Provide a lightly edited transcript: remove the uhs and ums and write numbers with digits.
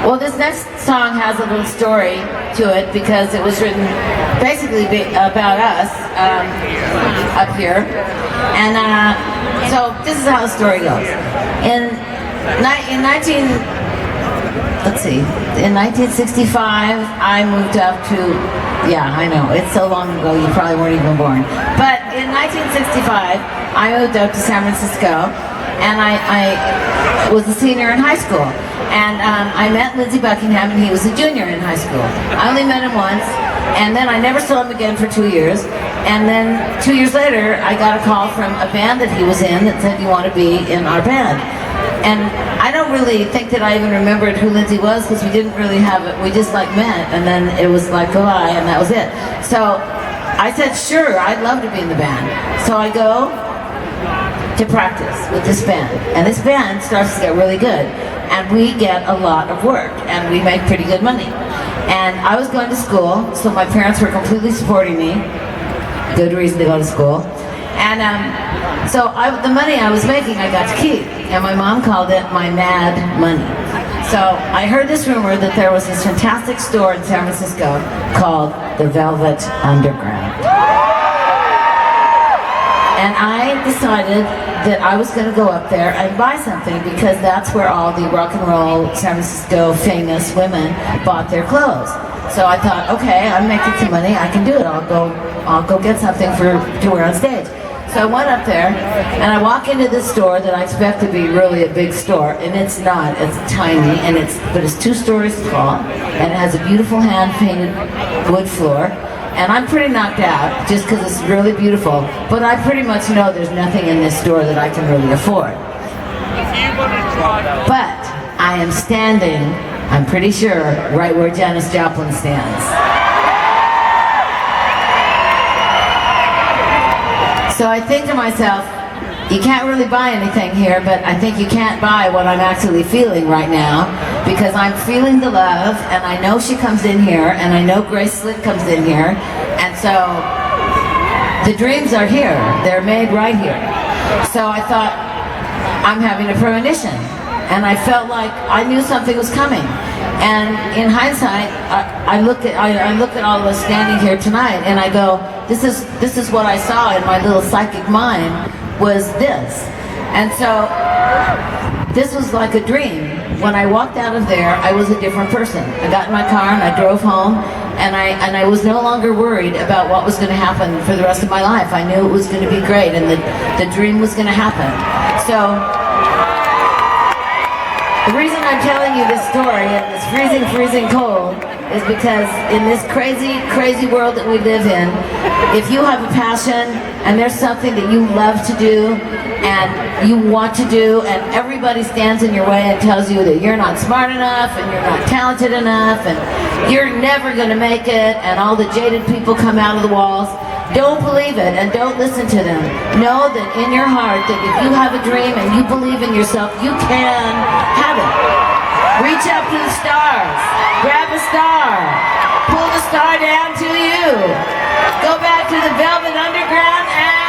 Well, this next song has a little story to it because it was written basically about us up here. And so this is how the story goes. In 1965, I moved up to, yeah, I know, it's so long ago, you probably weren't even born. But in 1965, I moved up to San Francisco, and I was a senior in high school. And I met Lindsey Buckingham, and he was a junior in high school. I only met him once, and then I never saw him again for 2 years. And then 2 years later, I got a call from a band that he was in that said, "You want to be in our band?" And I don't really think that I even remembered who Lindsey was because we didn't really have it. We just like met, and then it was like goodbye, and that was it. So I said, "Sure, I'd love to be in the band." So I go to practice with this band, and this band starts to get really good, and we get a lot of work, and we make pretty good money. And I was going to school, so my parents were completely supporting me. Good reason to go to school. And so the money I was making, I got to keep, and my mom called it my mad money. So I heard this rumor that there was this fantastic store in San Francisco called the Velvet Underground. And I decided that I was going to go up there and buy something because that's where all the rock and roll San Francisco famous women bought their clothes. So I thought, okay, I'm making some money, I can do it. I'll go get something to wear on stage. So I went up there and I walk into this store that I expect to be really a big store, and it's not. It's tiny, and but it's 2 stories tall, and it has a beautiful hand-painted wood floor. And I'm pretty knocked out just because it's really beautiful, but I pretty much know there's nothing in this store that I can really afford. But I am standing, I'm pretty sure, right where Janis Joplin stands. So I think to myself, you can't really buy anything here, but I think you can't buy what I'm actually feeling right now, because I'm feeling the love, and I know she comes in here, and I know Grace Slick comes in here, and so the dreams are here. They're made right here. So I thought, I'm having a premonition, and I felt like I knew something was coming. And in hindsight, I look at all of us standing here tonight, and I go, this is what I saw in my little psychic mind. Was this. And so this was like a dream. When I walked out of there, I was a different person. I got in my car and I drove home, and I was no longer worried about what was going to happen for the rest of my life. I knew it was going to be great, and the dream was going to happen. So the reason I'm telling you this story in this freezing cold is because in this crazy world that we live in, if you have a passion and there's something that you love to do and you want to do, and everybody stands in your way and tells you that you're not smart enough and you're not talented enough and you're never going to make it, and all the jaded people come out of the walls, don't believe it and don't listen to them. Know that in your heart that if you have a dream and you believe in yourself, you can have it. Reach up to the stars. Grab a star. Pull the star down to you. Go back to the Velvet Underground and